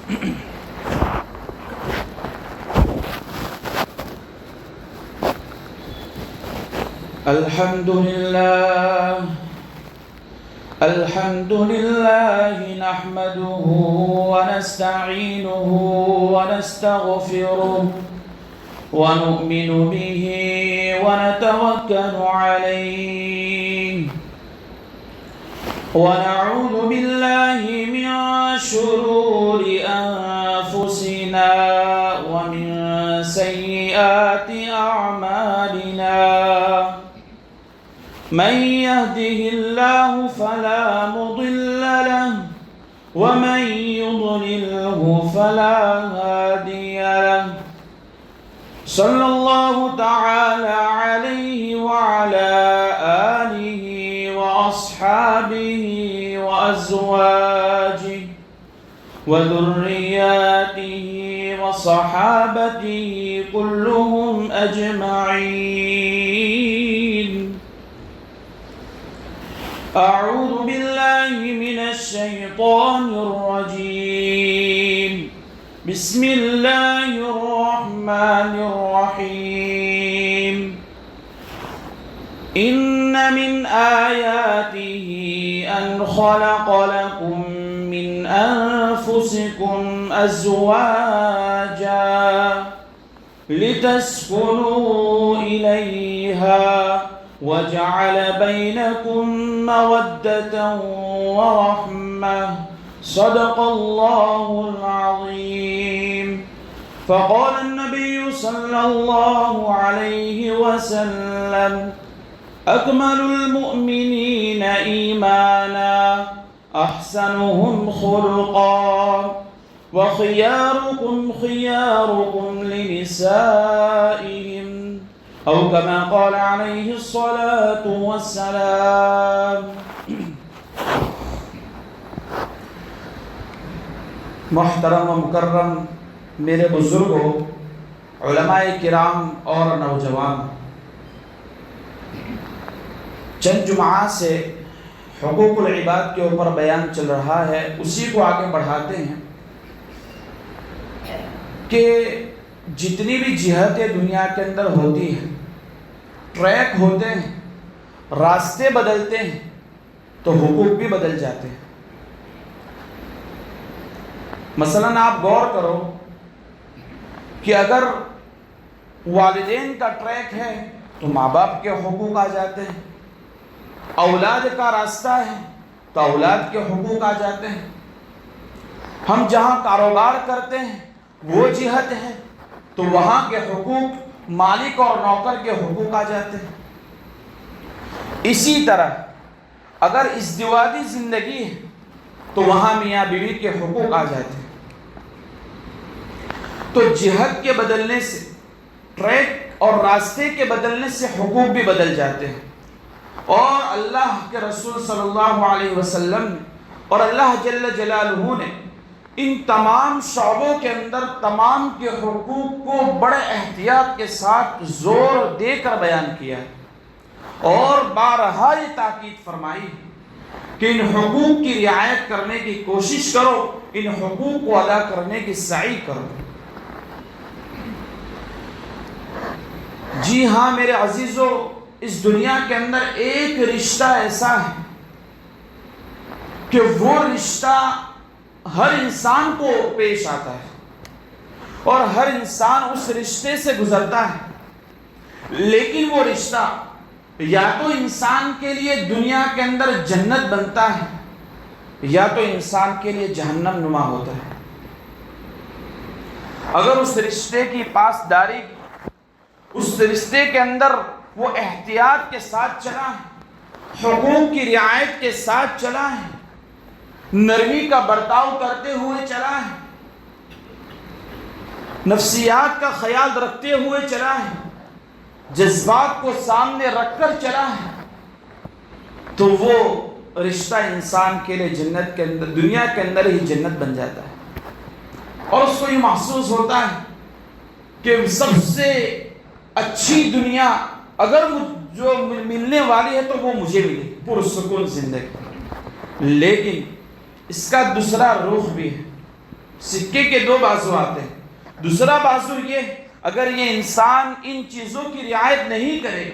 الحمد لله نحمده ونستعينه ونستغفره ونؤمن به ونتوكل عليه ونعوذ بالله من شرور أنفسنا ومن سيئات أعمالنا من يهده الله فلا مضل له ومن يضلله فلا هادي له صلى الله تعالى عليه وعلى آله وأصحابه وأزواجه وذرياته وصحابته كلهم أجمعين. أعوذ بالله من الشيطان الرجيم. بسم الله الرحمن الرحيم. إن من آياته أن خلق لكم من أنفسكم أزواجا لتسكنوا إليها وجعل بينكم مودة ورحمة صدق الله العظيم. فقال النبي صلى الله عليه وسلم أكمل المؤمنين إيمانا أحسنهم خلقا وخياركم خياركم لنسائهم أو كما قال عليه الصلاة والسلام. محترم و مکرم میرے بزرگوں، علماء کرام اور نوجوان، چند جمعات سے حقوق العباد کے اوپر بیان چل رہا ہے، اسی کو آگے بڑھاتے ہیں کہ جتنی بھی جہتیں دنیا کے اندر ہوتی ہیں، ٹریک ہوتے ہیں، راستے بدلتے ہیں تو حقوق بھی بدل جاتے ہیں. مثلاً آپ غور کرو کہ اگر والدین کا ٹریک ہے تو ماں باپ کے حقوق آ جاتے ہیں، اولاد کا راستہ ہے تو اولاد کے حقوق آ جاتے ہیں، ہم جہاں کاروبار کرتے ہیں وہ جہت ہے تو وہاں کے حقوق مالک اور نوکر کے حقوق آ جاتے ہیں. اسی طرح اگر ازدواجی زندگی ہے تو وہاں میاں بیوی کے حقوق آ جاتے ہیں. تو جہت کے بدلنے سے، ٹریک اور راستے کے بدلنے سے حقوق بھی بدل جاتے ہیں. اور اللہ کے رسول صلی اللہ علیہ وسلم نے اور اللہ جل جلالہ نے ان تمام شعبوں کے اندر تمام کے حقوق کو بڑے احتیاط کے ساتھ زور دے کر بیان کیا اور بارہا یہ تاکید فرمائی کہ ان حقوق کی رعایت کرنے کی کوشش کرو، ان حقوق کو ادا کرنے کی سعی کرو. جی ہاں میرے عزیزو، اس دنیا کے اندر ایک رشتہ ایسا ہے کہ وہ رشتہ ہر انسان کو پیش آتا ہے اور ہر انسان اس رشتے سے گزرتا ہے، لیکن وہ رشتہ یا تو انسان کے لیے دنیا کے اندر جنت بنتا ہے یا تو انسان کے لیے جہنم نما ہوتا ہے. اگر اس رشتے کی پاسداری، اس رشتے کے اندر وہ احتیاط کے ساتھ چلا ہے، حقوق کی رعایت کے ساتھ چلا ہے، نرمی کا برتاؤ کرتے ہوئے چلا ہے، نفسیات کا خیال رکھتے ہوئے چلا ہے، جذبات کو سامنے رکھ کر چلا ہے، تو وہ رشتہ انسان کے لیے جنت کے اندر، دنیا کے اندر ہی جنت بن جاتا ہے. اور اس کو یہ محسوس ہوتا ہے کہ سب سے اچھی دنیا اگر جو ملنے والی ہے تو وہ مجھے ملے، پرسکون زندگی. لیکن اس کا دوسرا رخ بھی ہے سکے کے دو بازو آتے ہیں۔ دوسرا بازو یہ، اگر یہ انسان ان چیزوں کی رعایت نہیں کرے،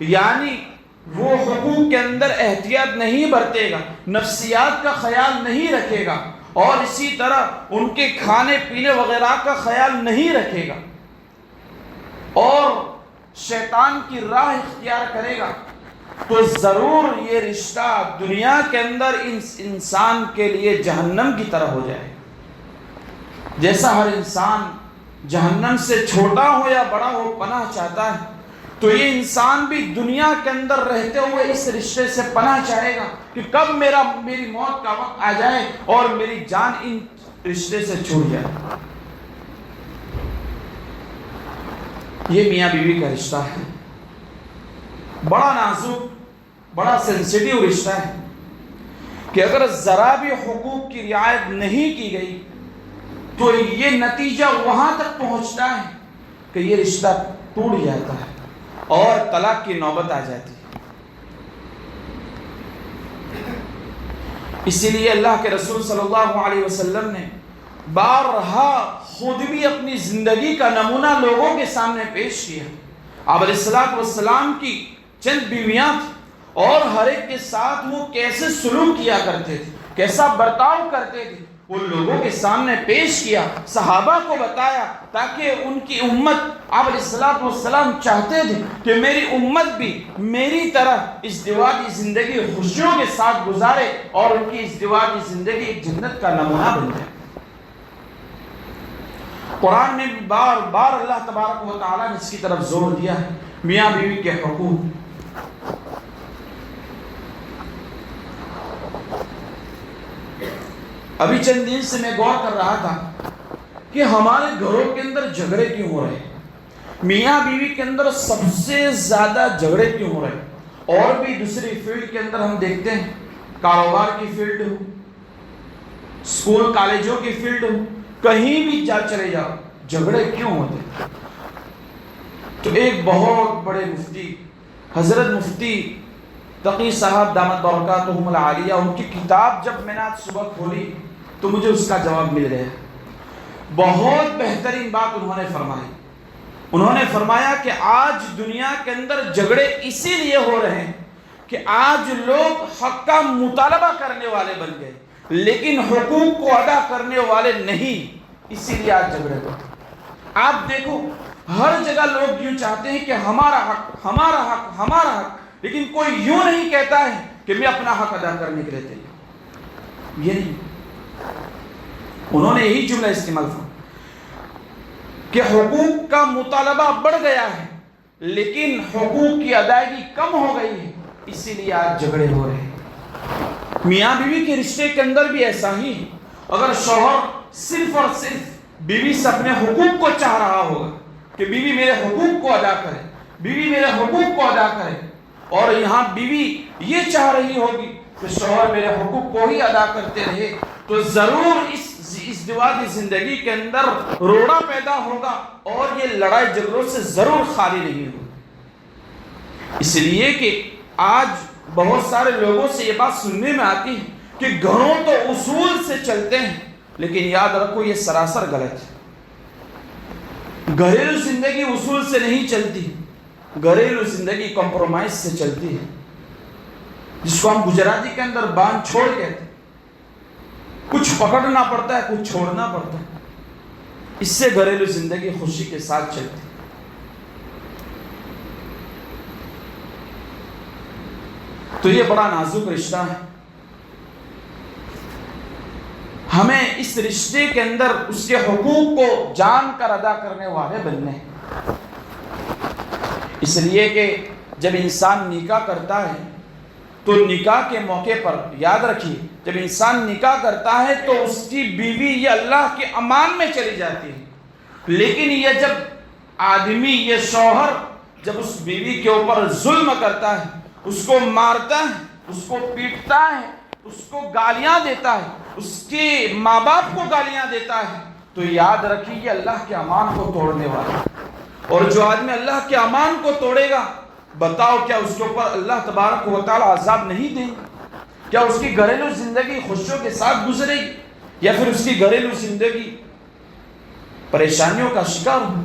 یعنی وہ حقوق کے اندر احتیاط نہیں برتے گا، نفسیات کا خیال نہیں رکھے گا، اور اسی طرح ان کے کھانے پینے وغیرہ کا خیال نہیں رکھے گا، اور شیطان کی راہ اختیار کرے گا، تو ضرور یہ رشتہ دنیا کے اندر انسان کے لیے جہنم کی طرح ہو جائے۔ جیسا ہر انسان جہنم سے چھوٹا ہو یا بڑا ہو پناہ چاہتا ہے، تو یہ انسان بھی دنیا کے اندر رہتے ہوئے اس رشتے سے پناہ چاہے گا کہ کب میری موت کا وقت آ جائے اور میری جان ان رشتے سے چھوٹ جائے۔ یہ میاں بیوی کا رشتہ ہے، بڑا نازک، بڑا سینسیٹیو رشتہ ہے کہ اگر ذرا بھی حقوق کی رعایت نہیں کی گئی تو یہ نتیجہ وہاں تک پہنچتا ہے کہ یہ رشتہ ٹوٹ جاتا ہے اور طلاق کی نوبت آ جاتی ہے۔ اسی لیے اللہ کے رسول صلی اللہ علیہ وسلم نے بارہا خود بھی اپنی زندگی کا نمونہ لوگوں کے سامنے پیش کیا۔ آپ علیہ السلام کی چند بیویاں تھیں، اور ہر ایک کے ساتھ وہ کیسے سلوک کیا کرتے تھے، کیسا برتاؤ کرتے تھے، وہ لوگوں کے سامنے پیش کیا، صحابہ کو بتایا، تاکہ ان کی امت، آپ علیہ السلام چاہتے تھے کہ میری امت بھی میری طرح ازدواجی زندگی خوشیوں کے ساتھ گزارے اور ان کی ازدواجی زندگی ایک جنت کا نمونہ بن جائے۔ قرآن میں بار بار اللہ تبارک و تعالیٰ نے اس کی طرف زور دیا ہے، میاں بیوی کے حقوق۔ ابھی چند دن سے میں غور کر رہا تھا کہ ہمارے گھروں کے اندر جھگڑے کیوں ہو رہے ہیں، میاں بیوی کے اندر سب سے زیادہ جھگڑے کیوں ہو رہے ہیں۔ اور بھی دوسری فیلڈ کے اندر ہم دیکھتے ہیں، کاروبار کی فیلڈ ہو، اسکول کالجوں کی فیلڈ ہو، کہیں بھی چلے جاؤ، جھگڑے کیوں ہوتے ہیں؟ تو ایک بہت بڑے مفتی، حضرت مفتی تقی صاحب دامت برکاتہم العالیہ، ان کی کتاب جب میں نے آج صبح کھولی تو مجھے اس کا جواب مل گیا۔ بہت بہترین بات انہوں نے فرمائی۔ انہوں نے فرمایا کہ آج دنیا کے اندر جھگڑے اسی لیے ہو رہے ہیں کہ آج لوگ حق کا مطالبہ کرنے والے بن گئے لیکن حقوق کو ادا کرنے والے نہیں، اسی لیے آج جھگڑے ہوتے ہیں۔ آپ دیکھو ہر جگہ لوگ یوں چاہتے ہیں کہ ہمارا حق، ہمارا حق، ہمارا حق، لیکن کوئی یوں نہیں کہتا ہے کہ میں اپنا حق ادا کرنے کے لیے تیار ہوں۔ یہ نہیں، انہوں نے یہی جملہ استعمال کیا کہ حقوق کا مطالبہ بڑھ گیا ہے لیکن حقوق کی ادائیگی کم ہو گئی ہے، اسی لیے آج جھگڑے ہو رہے ہیں۔ میاں بیوی کے رشتے کے اندر بھی ایسا ہی ہے۔ اگر شوہر صرف اور صرف بیوی سے اپنے حقوق کو چاہ رہا ہوگا کہ بیوی میرے حقوق کو ادا کرے، بیوی میرے حقوق کو ادا کرے، اور یہاں بیوی یہ چاہ رہی ہوگی کہ شوہر میرے حقوق کو ہی ادا کرتے رہے، تو ضرور اس ازدواجی زندگی کے اندر روڑا پیدا ہوگا اور یہ لڑائی جھگڑوں سے ضرور خالی نہیں ہوگی۔ اس لیے کہ آج بہت سارے لوگوں سے یہ بات سننے میں آتی ہے کہ گھروں تو اصول سے چلتے ہیں، لیکن یاد رکھو یہ سراسر غلط ہے۔ گھریلو زندگی اصول سے نہیں چلتی، گھریلو زندگی کمپرومائز سے چلتی ہے، جس کو ہم گجراتی کے اندر باندھ چھوڑ کہتے ہیں۔ کچھ پکڑنا پڑتا ہے، کچھ چھوڑنا پڑتا ہے، اس سے گھریلو زندگی خوشی کے ساتھ چلتی ہے۔ تو یہ بڑا نازک رشتہ ہے، ہمیں اس رشتے کے اندر اس کے حقوق کو جان کر ادا کرنے والے بننے ہیں۔ اس لیے کہ جب انسان نکاح کرتا ہے تو نکاح کے موقع پر یاد رکھیے، جب انسان نکاح کرتا ہے تو اس کی بیوی یہ اللہ کے امان میں چلی جاتی ہے، لیکن یہ جب آدمی، یہ شوہر جب اس بیوی کے اوپر ظلم کرتا ہے، اس کو مارتا ہے، اس کو پیٹتا ہے، اس کو گالیاں دیتا ہے، اس کے ماں باپ کو گالیاں دیتا ہے، تو یاد رکھیے یہ اللہ کے امان کو توڑنے والا ہے۔ اور جو آدمی اللہ کے امان کو توڑے گا، بتاؤ کیا اس کے اوپر اللہ تبارک و تعالی عذاب نہیں دیں گے؟ کیا اس کی گھریلو زندگی خوشیوں کے ساتھ گزرے گی؟ یا پھر اس کی گھریلو زندگی پریشانیوں کا شکار ہو.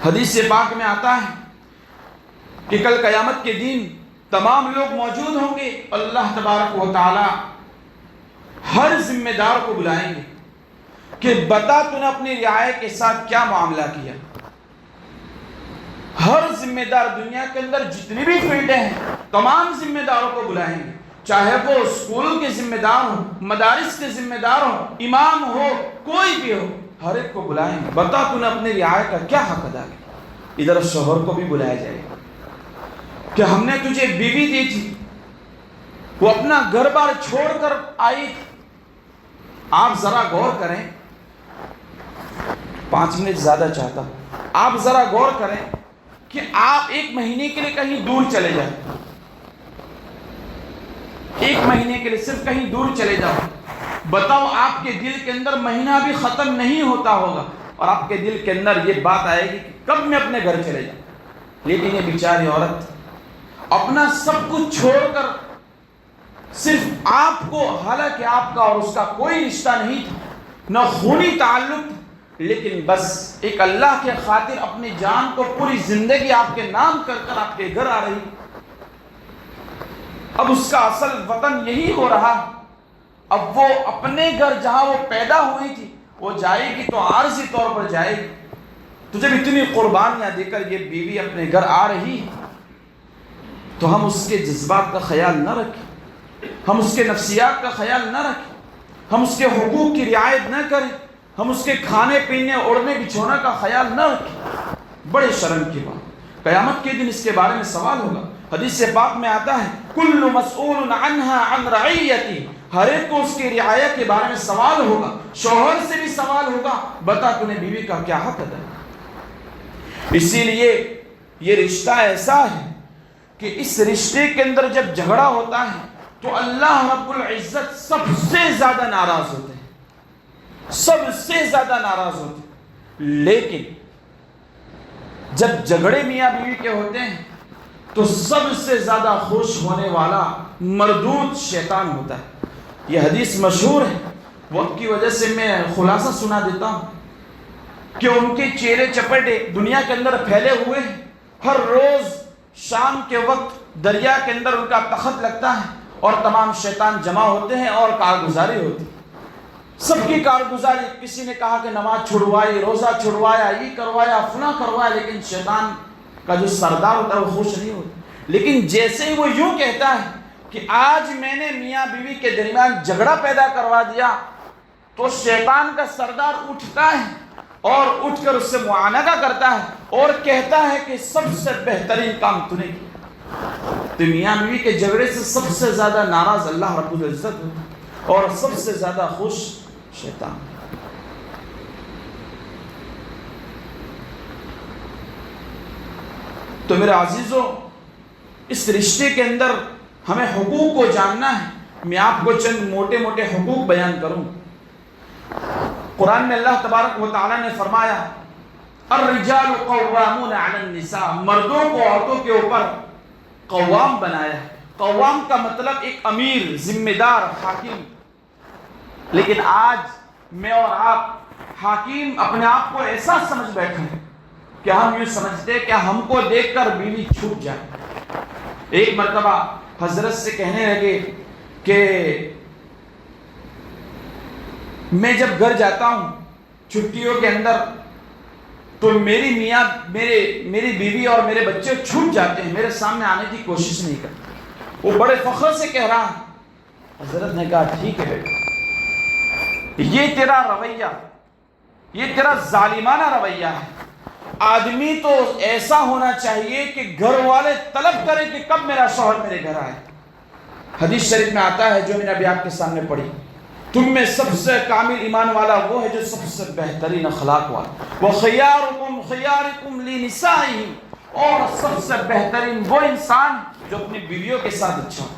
حدیث پاک میں آتا ہے کہ کل قیامت کے دن تمام لوگ موجود ہوں گے. اللہ تبارک و تعالی ہر ذمہ دار کو بلائیں گے کہ بتا تو نے اپنی رعایا کے ساتھ کیا معاملہ کیا. ہر ذمہ دار دنیا کے اندر جتنی بھی فیلڈیں ہیں تمام ذمہ داروں کو بلائیں گے, چاہے وہ اسکول کے ذمہ دار ہوں, مدارس کے ذمہ دار ہوں, امام ہو, کوئی بھی ہو, ہر ایک کو بلائیں گے. بتا تو نے اپنی رعایا کا کیا حق ادا کیا. ادھر شوہر کو بھی بلایا جائے گا کہ ہم نے تجھے بیوی دی تھی, وہ اپنا گھر بار چھوڑ کر آئی تھی. آپ ذرا غور کریں, 5 منٹ زیادہ چاہتا ہوں, آپ ذرا غور کریں کہ آپ 1 مہینے کے لیے کہیں دور چلے جائیں, 1 مہینے کے لیے صرف کہیں دور چلے جاؤ, بتاؤ آپ کے دل کے اندر مہینہ بھی ختم نہیں ہوتا ہوگا اور آپ کے دل کے اندر یہ بات آئے گی کہ کب میں اپنے گھر چلے جاؤں. لیکن یہ بیچاری عورت اپنا سب کچھ چھوڑ کر صرف آپ کو, حالانکہ آپ کا اور اس کا کوئی رشتہ نہیں تھا, نہ خونی تعلق, لیکن بس ایک اللہ کے خاطر اپنی جان کو پوری زندگی آپ کے نام کر کر آپ کے گھر آ رہی. اب اس کا اصل وطن یہی ہو رہا. اب وہ اپنے گھر جہاں وہ پیدا ہوئی تھی وہ جائے گی تو عارضی طور پر جائے گی. تو جب اتنی قربانیاں دے کر یہ بیوی اپنے گھر آ رہی تو ہم اس کے جذبات کا خیال نہ رکھیں, ہم اس کے نفسیات کا خیال نہ رکھیں, ہم اس کے حقوق کی رعایت نہ کریں, ہم اس کے کھانے پینے اوڑھنے بچھونے کا خیال نہ رکھیں. بڑے شرم کی بات. قیامت کے دن اس کے بارے میں سوال ہوگا. حدیث پاک میں آتا ہے کل مسئول عنہا عن رعیتی, ہر ایک کو اس کی رعایا کے بارے میں سوال ہوگا. شوہر سے بھی سوال ہوگا, بتا تو نے بیوی کا کیا حق ادا. اسی لیے یہ رشتہ ایسا ہے کہ اس رشتے کے اندر جب جھگڑا ہوتا ہے تو اللہ رب العزت سب سے زیادہ ناراض ہوتے ہیں, سب سے زیادہ ناراض ہوتے ہیں. لیکن جب جھگڑے میاں بیوی کے ہوتے ہیں تو سب سے زیادہ خوش ہونے والا مردود شیطان ہوتا ہے. یہ حدیث مشہور ہے, وقت کی وجہ سے میں خلاصہ سنا دیتا ہوں کہ ان کے چہرے چپٹے دنیا کے اندر پھیلے ہوئے ہیں. ہر روز شام کے وقت دریا کے اندر ان کا تخت لگتا ہے اور تمام شیطان جمع ہوتے ہیں اور کارگزاری ہوتی ہے. سب کی کارگزاری, کسی نے کہا کہ نماز چھڑوائی, روزہ چھڑوایا, یہ کروایا, فلاں کروایا, لیکن شیطان کا جو سردار ہوتا ہے وہ خوش نہیں ہوتا. لیکن جیسے ہی وہ یوں کہتا ہے کہ آج میں نے میاں بیوی کے درمیان جھگڑا پیدا کروا دیا, تو شیطان کا سردار اٹھتا ہے اور اٹھ کر اس سے معانقہ کرتا ہے اور کہتا ہے کہ سب سے بہترین کام تو نے کیا. تو میاں بیوی کے جھگڑے سے سب سے زیادہ ناراض اللہ رب العزت ہوتا اور سب سے زیادہ خوش شیطان. تو میرے عزیزوں, اس رشتے کے اندر ہمیں حقوق کو جاننا ہے. میں آپ کو چند موٹے موٹے حقوق بیان کروں. قرآن میں اللہ تبارک و تعالیٰ نے فرمایا الرجال قوامون علی النساء, مردوں کو عورتوں کے اوپر قوام بنایا ہے. قوام کا مطلب ایک امیر, ذمہ دار, حاکم. لیکن آج میں اور آپ حاکم اپنے آپ کو ایسا سمجھ بیٹھے ہیں کہ ہم یہ سمجھتے کہ ہم کو دیکھ کر بیوی چھوٹ جائے. ایک مرتبہ حضرت سے کہنے لگے کہ میں جب گھر جاتا ہوں چھٹیوں کے اندر تو میری میاں میری بیوی اور میرے بچے چھوٹ جاتے ہیں, میرے سامنے آنے کی کوشش نہیں کرتے. وہ بڑے فخر سے کہہ رہا ہے. حضرت نے کہا ٹھیک ہے بیٹا, یہ تیرا رویہ, یہ تیرا ظالمانہ رویہ ہے. آدمی تو ایسا ہونا چاہیے کہ گھر والے طلب کریں کہ کب میرا شوہر میرے گھر آئے. حدیث شریف میں آتا ہے جو میں نے ابھی آپ کے سامنے پڑھی, تم میں سب سے کامل ایمان والا وہ ہے جو سب سے بہترین اخلاق والا. وَخِيَارُكُمْ خِيَارِكُمْ لِنِسَائِهِمْ, اور سب سے بہترین وہ انسان جو اپنی بیویوں کے ساتھ اچھا ہو.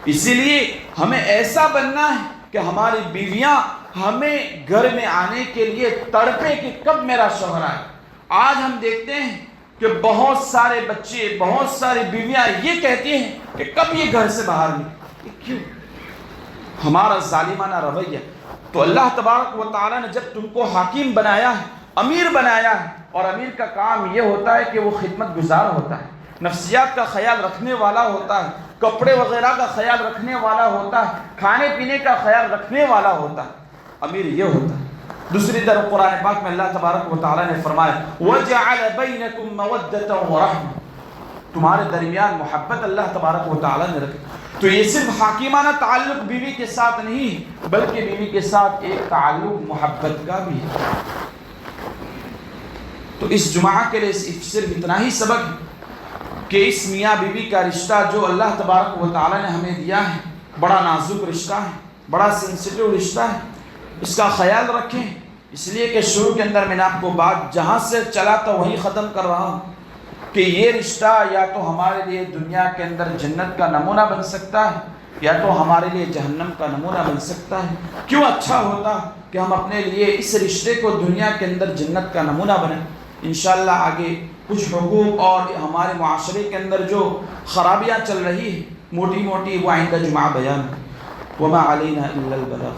اسی لیے ہمیں ایسا بننا ہے کہ ہماری بیویاں ہمیں گھر میں آنے کے لیے تڑپے کہ کب میرا شوہر آئے. آج ہم دیکھتے ہیں کہ بہت سارے بچے, بہت ساری بیویاں یہ کہتی ہیں کہ کب یہ گھر سے باہر نکلے. کیوں؟ ہمارا ظالمانہ رویہ. تو اللہ تبارک و تعالیٰ نے جب تم کو حاکم بنایا ہے، امیر بنایا ہے، اور امیر کا کام یہ ہوتا ہے کہ وہ خدمت گزار ہوتا ہے، نفسیات کا خیال رکھنے والا ہوتا ہے، کپڑے وغیرہ کا خیال رکھنے والا ہوتا ہے، کھانے پینے کا خیال رکھنے والا ہوتا ہے، امیر یہ ہوتا ہے. دوسری طرف قرآن پاک میں اللہ تبارک و تعالیٰ نے فرمایا وَجَعَلَ بَيْنَكُمْ مَوَدَّةً وَرَحْمَةً، تمہارے درمیان محبت اللہ تبارک و تعالیٰ نے رکھی. تو یہ صرف حاکمانہ تعلق بیوی کے ساتھ نہیں، بلکہ بیوی کے ساتھ ایک تعلق محبت کا بھی ہے. تو اس جمعہ کے لیے صرف اتنا ہی سبق ہے کہ اس میاں بیوی کا رشتہ جو اللہ تبارک و تعالیٰ نے ہمیں دیا ہے بڑا نازک رشتہ ہے، بڑا سینسٹیو رشتہ ہے. اس کا خیال رکھیں، اس لیے کہ شروع کے اندر میں نے آپ کو بات جہاں سے چلا تھا وہیں ختم کر رہا ہوں کہ یہ رشتہ یا تو ہمارے لیے دنیا کے اندر جنت کا نمونہ بن سکتا ہے یا تو ہمارے لیے جہنم کا نمونہ بن سکتا ہے. کیوں اچھا ہوتا کہ ہم اپنے لیے اس رشتے کو دنیا کے اندر جنت کا نمونہ بنیں. انشاءاللہ آگے کچھ حقوق اور ہمارے معاشرے کے اندر جو خرابیاں چل رہی ہیں موٹی موٹی وہ آئندہ جمعہ بیان. وما علینا الا البلاغ.